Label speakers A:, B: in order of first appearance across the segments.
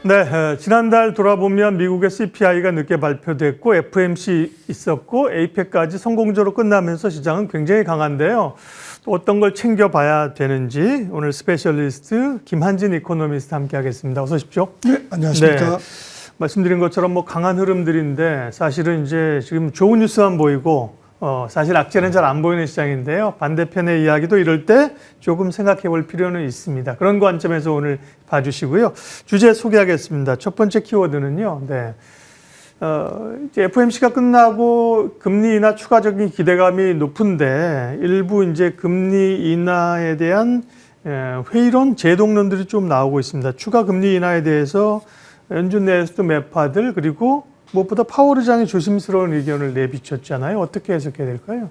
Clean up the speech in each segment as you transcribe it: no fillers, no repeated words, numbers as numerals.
A: 네, 지난달 돌아보면 미국의 CPI가 늦게 발표됐고 FOMC 있었고 APEC까지 성공적으로 끝나면서 시장은 굉장히 강한데요. 또 어떤 걸 챙겨봐야 되는지 오늘 스페셜리스트 김한진 이코노미스트 함께하겠습니다. 어서 오십시오.
B: 네, 안녕하십니까.
A: 네, 말씀드린 것처럼 뭐 강한 흐름들인데 사실은 이제 지금 좋은 뉴스만 보이고 사실 악재는 잘 안 보이는 시장인데요. 반대편의 이야기도 이럴 때 조금 생각해 볼 필요는 있습니다. 그런 관점에서 오늘 봐주시고요. 주제 소개하겠습니다. 첫 번째 키워드는요. 네. 이제 FOMC가 끝나고 금리 인하 추가적인 기대감이 높은데 일부 이제 금리 인하에 대한 회의론, 제동론들이 좀 나오고 있습니다. 추가 금리 인하에 대해서 연준 내에서도 매파들 그리고 무엇보다 파월 의장이 조심스러운 의견을 내비쳤잖아요. 어떻게 해석해야 될까요?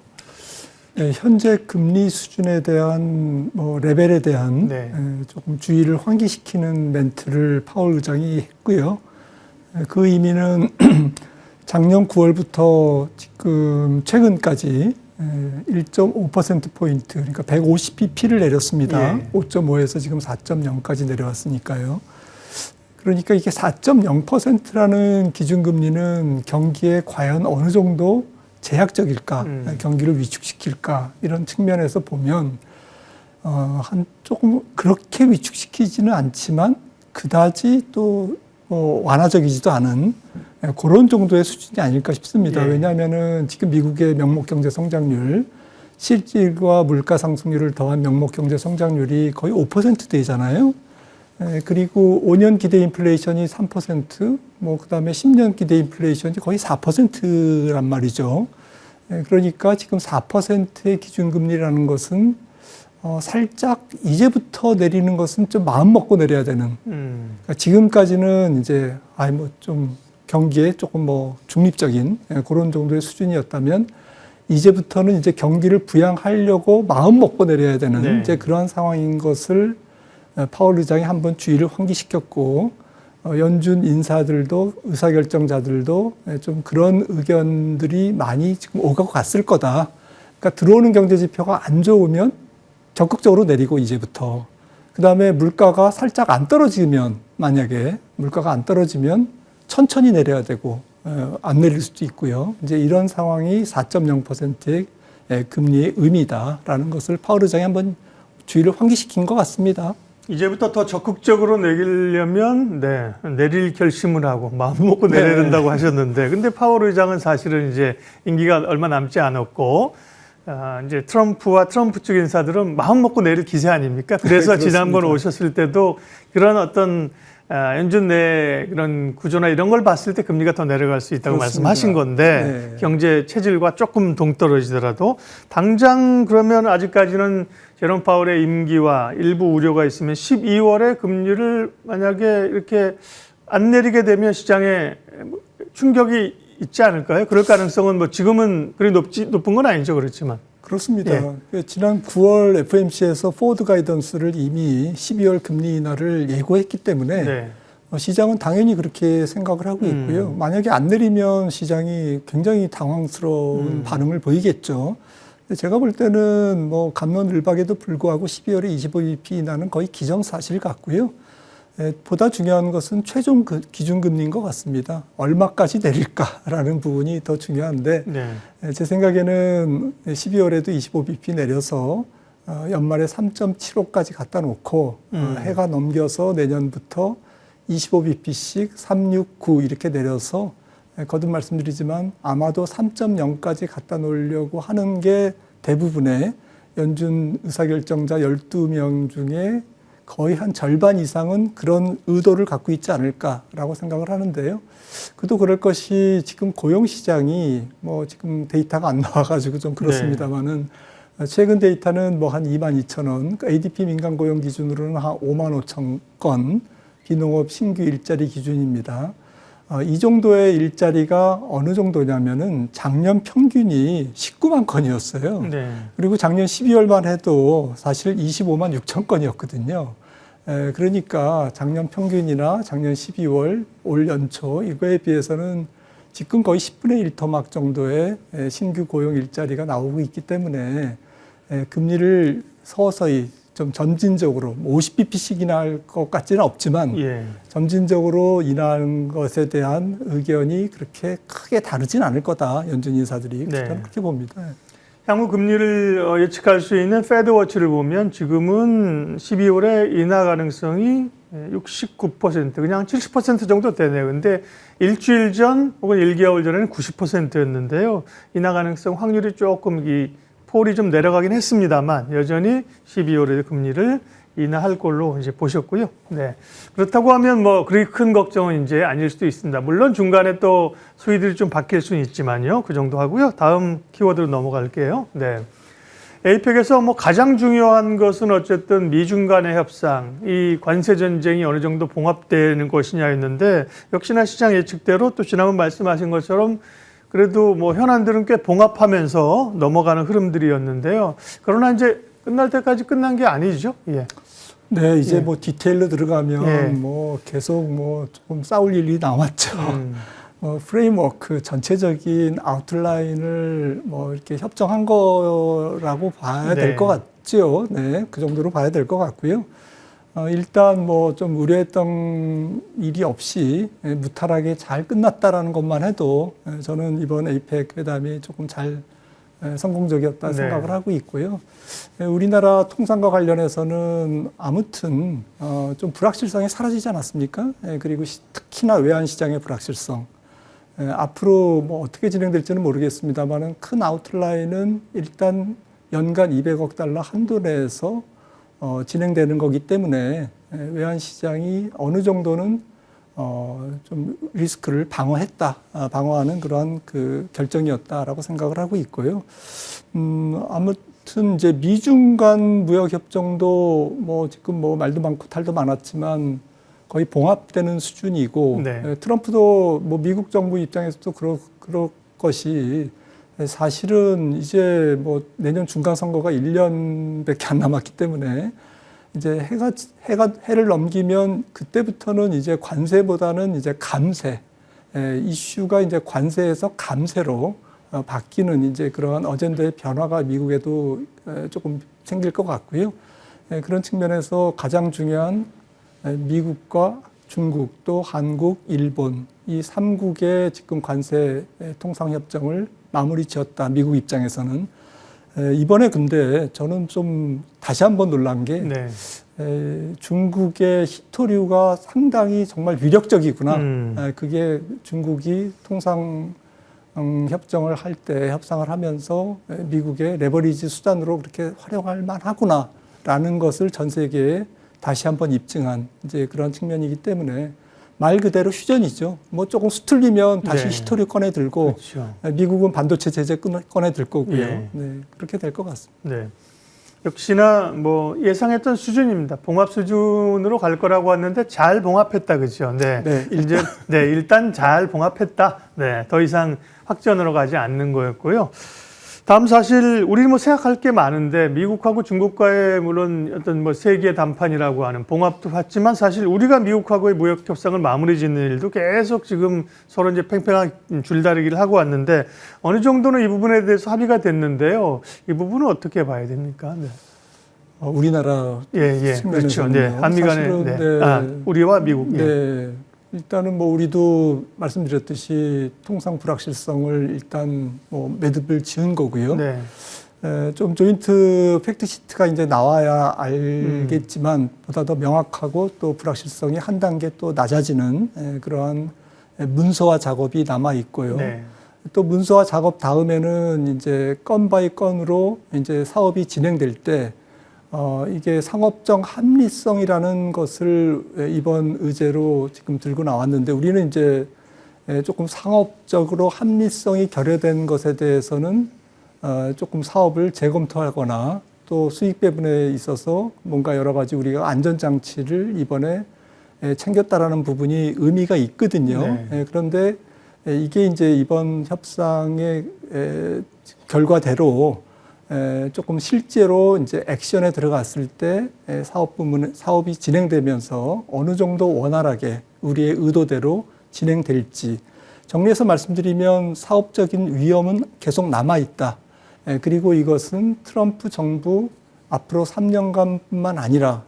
B: 네, 현재 금리 수준에 대한 레벨에 대한
A: 네.
B: 조금 주의를 환기시키는 멘트를 파월 의장이 했고요. 그 의미는 작년 9월부터 지금 최근까지 1.5%포인트, 그러니까 150bp를 내렸습니다.
A: 예.
B: 5.5에서 지금 4.0까지 내려왔으니까요. 그러니까 이게 4.0%라는 기준금리는 경기에 과연 어느 정도 제약적일까, 경기를 위축시킬까, 이런 측면에서 보면, 조금 그렇게 위축시키지는 않지만, 그다지 또, 완화적이지도 않은 그런 정도의 수준이 아닐까 싶습니다.
A: 예.
B: 왜냐하면은 지금 미국의 명목 경제 성장률, 실질과 물가 상승률을 더한 명목 경제 성장률이 거의 5%대잖아요. 그리고 5년 기대 인플레이션이 3%, 그 다음에 10년 기대 인플레이션이 거의 4%란 말이죠. 그러니까 지금 4%의 기준금리라는 것은 살짝 이제부터 내리는 것은 좀 마음 먹고 내려야 되는. 그러니까 지금까지는 이제 좀 경기에 조금 중립적인 그런 정도의 수준이었다면 이제부터는 이제 경기를 부양하려고 마음 먹고 내려야 되는
A: 네.
B: 이제 그러한 상황인 것을 파월 의장이 한번 주의를 환기시켰고 연준 인사들도 의사결정자들도 좀 그런 의견들이 많이 지금 오가고 갔을 거다. 그러니까 들어오는 경제 지표가 안 좋으면 적극적으로 내리고 이제부터 그다음에 물가가 살짝 안 떨어지면 만약에 물가가 안 떨어지면 천천히 내려야 되고 안 내릴 수도 있고요. 이제 이런 상황이 4.0%의 금리의 의미다라는 것을 파월 의장이 한번 주의를 환기시킨 것 같습니다.
A: 이제부터 더 적극적으로 내리려면 내릴 결심을 하고 마음 먹고 내려야 된다고 하셨는데 근데 파월 의장은 사실은 이제 임기가 얼마 남지 않았고 이제 트럼프와 트럼프 쪽 인사들은 마음 먹고 내릴 기세 아닙니까? 그래서 지난번 오셨을 때도 그런 어떤 연준 내 그런 구조나 이런 걸 봤을 때 금리가 더 내려갈 수 있다고
B: 그렇습니다.
A: 말씀하신 건데
B: 네.
A: 경제 체질과 조금 동떨어지더라도 당장 그러면 아직까지는 제롬 파월의 임기와 일부 우려가 있으면 12월에 금리를 만약에 이렇게 안 내리게 되면 시장에 충격이 있지 않을까요? 그럴 가능성은 지금은 그리 높은 건 아니죠, 그렇지만.
B: 그렇습니다. 지난 9월 FOMC에서 포워드 가이던스를 이미 12월 금리 인하를 예고했기 때문에 시장은 당연히 그렇게 생각을 하고 있고요. 만약에 안 내리면 시장이 굉장히 당황스러운 반응을 보이겠죠. 제가 볼 때는 갑론을박에도 불구하고 12월에 25bp 인하는 거의 기정사실 같고요. 보다 중요한 것은 최종 기준금리인 것 같습니다. 얼마까지 내릴까라는 부분이 더 중요한데 제 생각에는 12월에도 25bp 내려서 연말에 3.75까지 갖다 놓고 해가 넘겨서 내년부터 25bp씩 369 이렇게 내려서 거듭 말씀드리지만 아마도 3.0까지 갖다 놓으려고 하는 게 대부분의 연준 의사결정자 12명 중에 거의 한 절반 이상은 그런 의도를 갖고 있지 않을까라고 생각을 하는데요. 그도 그럴 것이 지금 고용시장이 지금 데이터가 안 나와가지고 좀 그렇습니다만은 최근 데이터는 한 22,000원, ADP 민간 고용 기준으로는 한 55,000건 비농업 신규 일자리 기준입니다. 이 정도의 일자리가 어느 정도냐면은 작년 평균이 19만 건이었어요. 그리고 작년 12월만 해도 사실 25만 6천 건이었거든요. 그러니까 작년 평균이나 작년 12월, 올 연초 이거에 비해서는 지금 거의 10분의 1 토막 정도의 신규 고용 일자리가 나오고 있기 때문에 금리를 서서히 좀 점진적으로 50bp씩 인하할 것 같지는 없지만
A: 예.
B: 점진적으로 인하하는 것에 대한 의견이 그렇게 크게 다르진 않을 거다. 연준 인사들이.
A: 네.
B: 저는 그렇게 봅니다.
A: 향후 금리를 예측할 수 있는 패드워치를 보면 지금은 12월에 인하 가능성이 69%, 그냥 70% 정도 되네요. 근데 일주일 전 혹은 1개월 전에는 90%였는데요. 인하 가능성 확률이 조금 이 폴이 좀 내려가긴 했습니다만 여전히 12월에 금리를 인하할 걸로 이제 보셨고요. 네. 그렇다고 하면 뭐 그렇게 큰 걱정은 이제 아닐 수도 있습니다. 물론 중간에 또 수위들이 좀 바뀔 수는 있지만요. 그 정도 하고요. 다음 키워드로 넘어갈게요. 네. 에이펙에서 뭐 가장 중요한 것은 어쨌든 미중 간의 협상, 이 관세 전쟁이 어느 정도 봉합되는 것이냐였는데 역시나 시장 예측대로 또 지난번 말씀하신 것처럼 그래도 뭐 현안들은 꽤 봉합하면서 넘어가는 흐름들이었는데요. 그러나 이제 끝날 때까지 끝난 게 아니죠. 예.
B: 네, 이제
A: 예.
B: 뭐 디테일로 들어가면
A: 예.
B: 뭐 계속 뭐 조금 싸울 일이 나왔죠. 프레임워크 전체적인 아웃라인을 뭐 이렇게 협정한 거라고 봐야 될 것 같죠. 네, 그 정도로 봐야 될 것 같고요. 일단 뭐 좀 우려했던 일이 없이 무탈하게 잘 끝났다라는 것만 해도 저는 이번 에이펙 회담이 조금 잘 성공적이었다 생각을 하고 있고요. 우리나라 통상과 관련해서는 아무튼 좀 불확실성이 사라지지 않았습니까? 그리고 특히나 외환시장의 불확실성. 앞으로 뭐 어떻게 진행될지는 모르겠습니다만 큰 아웃라인은 일단 연간 200억 달러 한도 내에서 진행되는 거기 때문에 외환시장이 어느 정도는 좀 리스크를 방어하는 그러한 그 결정이었다라고 생각을 하고 있고요. 아무튼 이제 미중 간 무역 협정도 뭐 지금 뭐 말도 많고 탈도 많았지만 거의 봉합되는 수준이고
A: 네.
B: 트럼프도 뭐 미국 정부 입장에서도 그럴 것이 사실은 이제 뭐 내년 중간 선거가 1년밖에 안 남았기 때문에 이제 해를 넘기면 그때부터는 이제 관세보다는 이제 감세, 이슈가 이제 관세에서 감세로 바뀌는 이제 그러한 어젠다의 변화가 미국에도 조금 생길 것 같고요. 그런 측면에서 가장 중요한 미국과 중국 또 한국, 일본 이 3국의 지금 관세 통상협정을 마무리 지었다. 미국 입장에서는. 이번에 근데 저는 좀 다시 한번 놀란 게 중국의 히토류가 상당히 정말 위력적이구나. 그게 중국이 통상 협정을 할 때 협상을 하면서 미국의 레버리지 수단으로 그렇게 활용할 만하구나라는 것을 전 세계에 다시 한번 입증한 이제 그런 측면이기 때문에 말 그대로 휴전이죠. 뭐 조금 수틀리면 다시 히토류 꺼내 들고
A: 그렇죠.
B: 미국은 반도체 제재 꺼내 들 거고요.
A: 예.
B: 네, 그렇게 될 것 같습니다.
A: 네. 역시나 뭐 예상했던 수준입니다. 봉합 수준으로 갈 거라고 했는데 잘 봉합했다, 그렇죠? 네. 일단 잘 봉합했다. 네, 더 이상 확전으로 가지 않는 거였고요. 다음 사실 우리는 뭐 생각할 게 많은데 미국하고 중국과의 물론 어떤 뭐 세계 담판이라고 하는 봉합도 봤지만 사실 우리가 미국하고의 무역 협상을 마무리 짓는 일도 계속 지금 서로 이제 팽팽한 줄다리기를 하고 왔는데 어느 정도는 이 부분에 대해서 합의가 됐는데요. 이 부분은 어떻게 봐야 됩니까? 네.
B: 우리나라
A: 그렇죠. 네. 한미 간에 우리와 미국.
B: 네. 일단은 뭐 우리도 말씀드렸듯이 통상 불확실성을 일단 뭐 매듭을 지은 거고요.
A: 네.
B: 좀 조인트 팩트 시트가 이제 나와야 알겠지만 보다 더 명확하고 또 불확실성이 한 단계 또 낮아지는 그러한 문서화 작업이 남아 있고요.
A: 네.
B: 또 문서화 작업 다음에는 이제 건 바이 건으로 이제 사업이 진행될 때 이게 상업적 합리성이라는 것을 이번 의제로 지금 들고 나왔는데 우리는 이제 조금 상업적으로 합리성이 결여된 것에 대해서는 조금 사업을 재검토하거나 또 수익 배분에 있어서 뭔가 여러 가지 우리가 안전장치를 이번에 챙겼다라는 부분이 의미가 있거든요.
A: 네.
B: 그런데 이게 이제 이번 협상의 결과대로 조금 실제로 이제 액션에 들어갔을 때 사업이 진행되면서 어느 정도 원활하게 우리의 의도대로 진행될지 정리해서 말씀드리면 사업적인 위험은 계속 남아 있다. 그리고 이것은 트럼프 정부 앞으로 3년간뿐만 아니라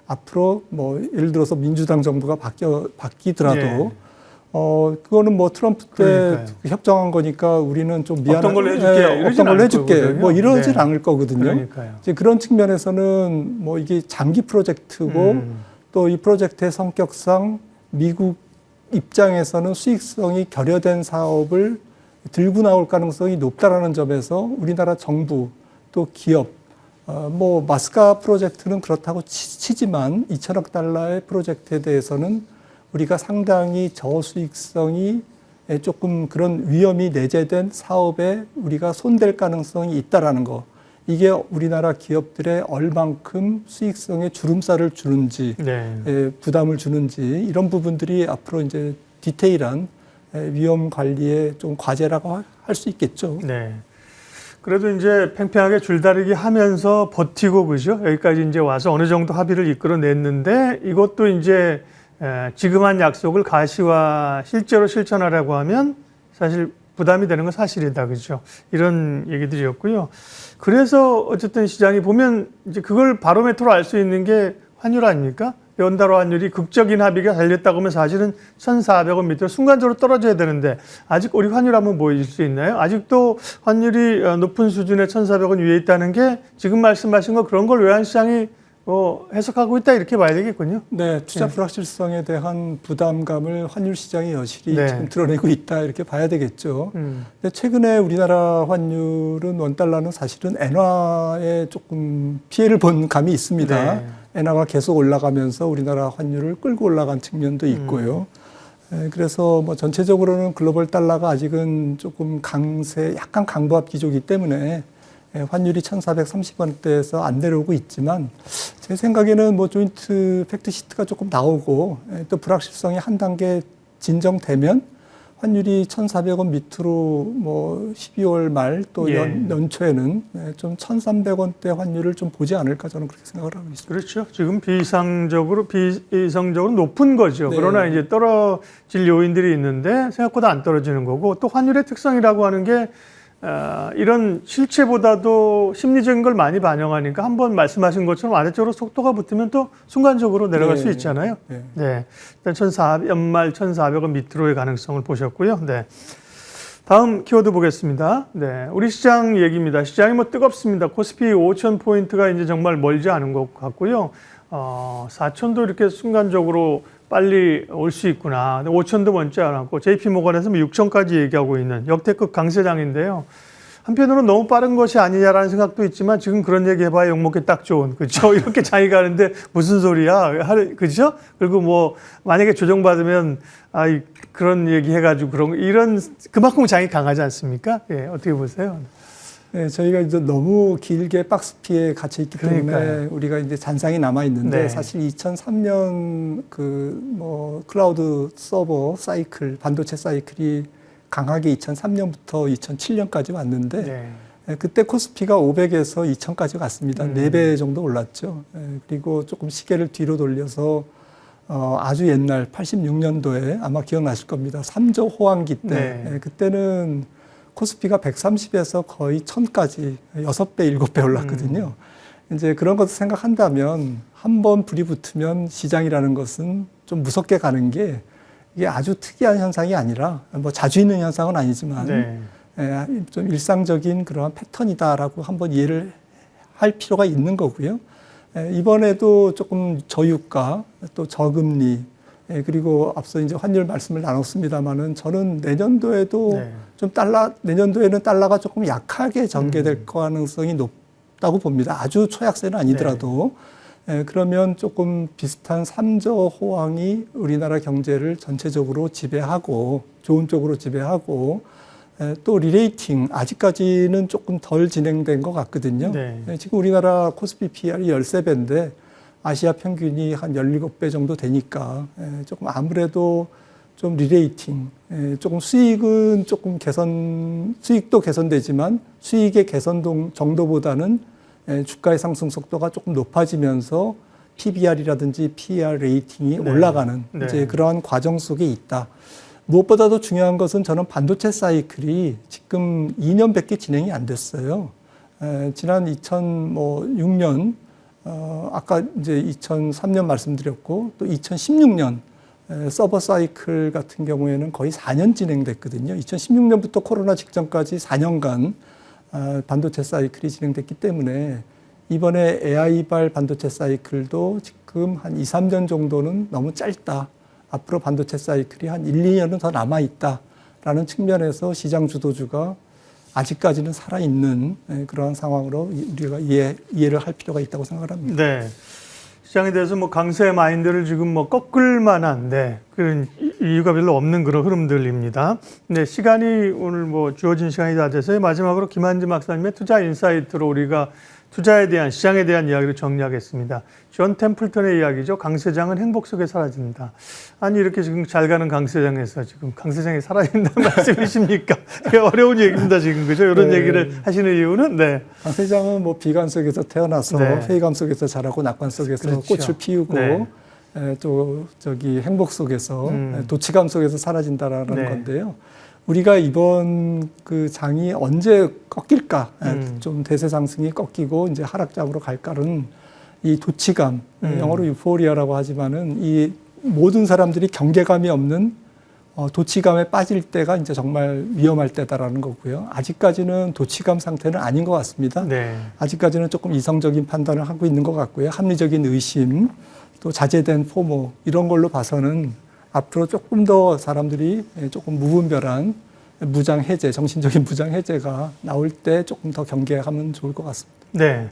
B: 앞으로 뭐 예를 들어서 민주당 정부가 바뀌더라도
A: 예.
B: 그거는 뭐 트럼프 때
A: 그러니까요.
B: 협정한 거니까 우리는 좀 미안한
A: 어떤 걸로 해줄게,
B: 어떤 걸로 해줄게
A: 거거든요.
B: 뭐 이러진
A: 네.
B: 않을 거거든요.
A: 그러니까요.
B: 이제 그런 측면에서는 뭐 이게 장기 프로젝트고 또 이 프로젝트의 성격상 미국 입장에서는 수익성이 결여된 사업을 들고 나올 가능성이 높다라는 점에서 우리나라 정부 또 기업 뭐 마스카 프로젝트는 그렇다고 치지만 2천억 달러의 프로젝트에 대해서는 우리가 상당히 저수익성이 조금 그런 위험이 내재된 사업에 우리가 손댈 가능성이 있다라는 거. 이게 우리나라 기업들의 얼만큼 수익성에 주름살을 주는지,
A: 네.
B: 부담을 주는지 이런 부분들이 앞으로 이제 디테일한 위험 관리의 좀 과제라고 할 수 있겠죠.
A: 네. 그래도 이제 팽팽하게 줄다리기 하면서 버티고 그죠? 여기까지 이제 와서 어느 정도 합의를 이끌어냈는데 이것도 이제 지금 한 약속을 가시화 실제로 실천하라고 하면 사실 부담이 되는 건 사실이다. 그죠? 이런 얘기들이었고요. 그래서 어쨌든 시장이 보면 이제 그걸 바로메트로 알 수 있는 게 환율 아닙니까? 연달아 환율이 극적인 합의가 달렸다고 하면 사실은 1,400원 밑으로 순간적으로 떨어져야 되는데 아직 우리 환율 한번 보여줄 수 있나요? 아직도 환율이 높은 수준의 1,400원 위에 있다는 게 지금 말씀하신 거 그런 걸 외환시장이 해석하고 있다 이렇게 봐야 되겠군요.
B: 네, 투자 불확실성에 대한 부담감을 환율 시장이 여실히
A: 네.
B: 지금 드러내고 있다 이렇게 봐야 되겠죠. 근데 최근에 우리나라 환율은 원달러는 사실은 엔화에 조금 피해를 본 감이 있습니다.
A: 네.
B: 엔화가 계속 올라가면서 우리나라 환율을 끌고 올라간 측면도 있고요. 그래서 뭐 전체적으로는 글로벌 달러가 아직은 조금 약간 강보합 기조이기 때문에 환율이 1,430원대에서 안 내려오고 있지만 제 생각에는 뭐 조인트 팩트 시트가 조금 나오고 또 불확실성이 한 단계 진정되면 환율이 1,400원 밑으로 뭐 12월 말 또 연초에는 좀 1,300원대 환율을 좀 보지 않을까 저는 그렇게 생각을 하고 있습니다.
A: 그렇죠. 지금 비이성적으로 높은 거죠.
B: 네.
A: 그러나 이제 떨어질 요인들이 있는데 생각보다 안 떨어지는 거고 또 환율의 특성이라고 하는 게 이런 실체보다도 심리적인 걸 많이 반영하니까 한번 말씀하신 것처럼 아래쪽으로 속도가 붙으면 또 순간적으로 내려갈 수 있잖아요. 네. 일단 연말 1,400원 밑으로의 가능성을 보셨고요. 네. 다음 키워드 보겠습니다. 네. 우리 시장 얘기입니다. 시장이 뭐 뜨겁습니다. 코스피 5,000포인트가 이제 정말 멀지 않은 것 같고요. 4,000도 이렇게 순간적으로 빨리 올 수 있구나. 5,000도 먼지 않았고 JP모건에서 6,000까지 얘기하고 있는 역대급 강세장인데요. 한편으로는 너무 빠른 것이 아니냐라는 생각도 있지만 지금 그런 얘기 해봐야 욕먹기 딱 좋은, 그렇죠? 이렇게 장이 가는데 무슨 소리야, 그렇죠? 그리고 뭐 만약에 조정받으면 그런 얘기 해가지고 그만큼 장이 강하지 않습니까? 예, 어떻게 보세요?
B: 네, 저희가 이제 너무 길게 박스피에 갇혀 있기 때문에 우리가 이제 잔상이 남아 있는데 사실 2003년 클라우드 서버 사이클, 반도체 사이클이 강하게 2003년부터 2007년까지 왔는데 그때 코스피가 500에서 2000까지 갔습니다. 4배 정도 올랐죠. 그리고 조금 시계를 뒤로 돌려서 아주 옛날 86년도에 아마 기억나실 겁니다. 3조 호황기 때 그때는 코스피가 130에서 거의 1000까지 6배, 7배 올랐거든요. 이제 그런 것도 생각한다면 한번 불이 붙으면 시장이라는 것은 좀 무섭게 가는 게 이게 아주 특이한 현상이 아니라 뭐 자주 있는 현상은 아니지만 좀 일상적인 그러한 패턴이다라고 한번 이해를 할 필요가 있는 거고요. 이번에도 조금 저유가 또 저금리 그리고 앞서 이제 환율 말씀을 나눴습니다만은 저는 내년도에도 내년도에는 달러가 조금 약하게 전개될 가능성이 높다고 봅니다. 아주 초약세는 아니더라도. 그러면 조금 비슷한 3조 호황이 우리나라 경제를 전체적으로 지배하고 좋은 쪽으로 지배하고 또 리레이팅 아직까지는 조금 덜 진행된 것 같거든요. 지금 우리나라 코스피 PR이 13배인데 아시아 평균이 한 17배 정도 되니까 조금 아무래도 좀 리레이팅, 조금 수익은 조금 수익도 개선되지만 수익의 개선 정도보다는 주가의 상승 속도가 조금 높아지면서 PBR이라든지 PR 레이팅이 올라가는 이제 그러한 과정 속에 있다. 무엇보다도 중요한 것은 저는 반도체 사이클이 지금 2년밖에 진행이 안 됐어요. 지난 2006년 아까 이제 2003년 말씀드렸고 또 2016년 서버 사이클 같은 경우에는 거의 4년 진행됐거든요. 2016년부터 코로나 직전까지 4년간 반도체 사이클이 진행됐기 때문에 이번에 AI발 반도체 사이클도 지금 한 2, 3년 정도는 너무 짧다. 앞으로 반도체 사이클이 한 1, 2년은 더 남아있다라는 측면에서 시장 주도주가 아직까지는 살아있는 그러한 상황으로 우리가 이해를 할 필요가 있다고 생각을 합니다.
A: 네. 시장에 대해서 뭐 강세 마인드를 지금 뭐 꺾을 만한 그런 이유가 별로 없는 그런 흐름들입니다. 네, 시간이 오늘 뭐 주어진 시간이 다 돼서 마지막으로 김한진 박사님의 투자 인사이트로 우리가 투자에 대한 시장에 대한 이야기를 정리하겠습니다. 존 템플턴의 이야기죠. 강세장은 행복 속에 사라진다. 아니 이렇게 지금 잘 가는 강세장에서 지금 강세장이 사라진다는 말씀이십니까? 어려운 얘기입니다 지금 그죠? 이런
B: 네.
A: 얘기를 하시는 이유는 네.
B: 강세장은 뭐 비관 속에서 태어나서
A: 네.
B: 회의감 속에서 자라고 낙관 속에서
A: 그렇죠.
B: 꽃을 피우고
A: 네.
B: 또 행복 속에서 도취감 속에서 사라진다라는
A: 네.
B: 건데요. 우리가 이번 그 장이 언제 꺾일까? 좀 대세 상승이 꺾이고 이제 하락장으로 갈까는 이 도취감, 영어로 유포리아라고 하지만은 이 모든 사람들이 경계감이 없는 도취감에 빠질 때가 이제 정말 위험할 때다라는 거고요. 아직까지는 도취감 상태는 아닌 것 같습니다.
A: 네.
B: 아직까지는 조금 이성적인 판단을 하고 있는 것 같고요. 합리적인 의심, 또 자제된 포모 이런 걸로 봐서는 앞으로 조금 더 사람들이 조금 무분별한 무장 해제, 정신적인 무장 해제가 나올 때 조금 더 경계하면 좋을 것 같습니다.
A: 네.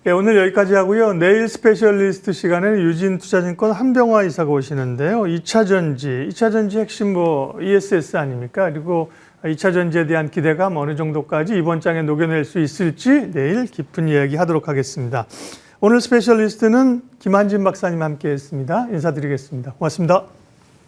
A: 네, 오늘 여기까지 하고요. 내일 스페셜리스트 시간에는 유진투자증권 한병화 이사가 오시는데요. 2차 전지 핵심 뭐 ESS 아닙니까? 그리고 2차 전지에 대한 기대감 어느 정도까지 이번 장에 녹여낼 수 있을지 내일 깊은 이야기 하도록 하겠습니다. 오늘 스페셜리스트는 김한진 박사님 함께 했습니다. 인사드리겠습니다. 고맙습니다.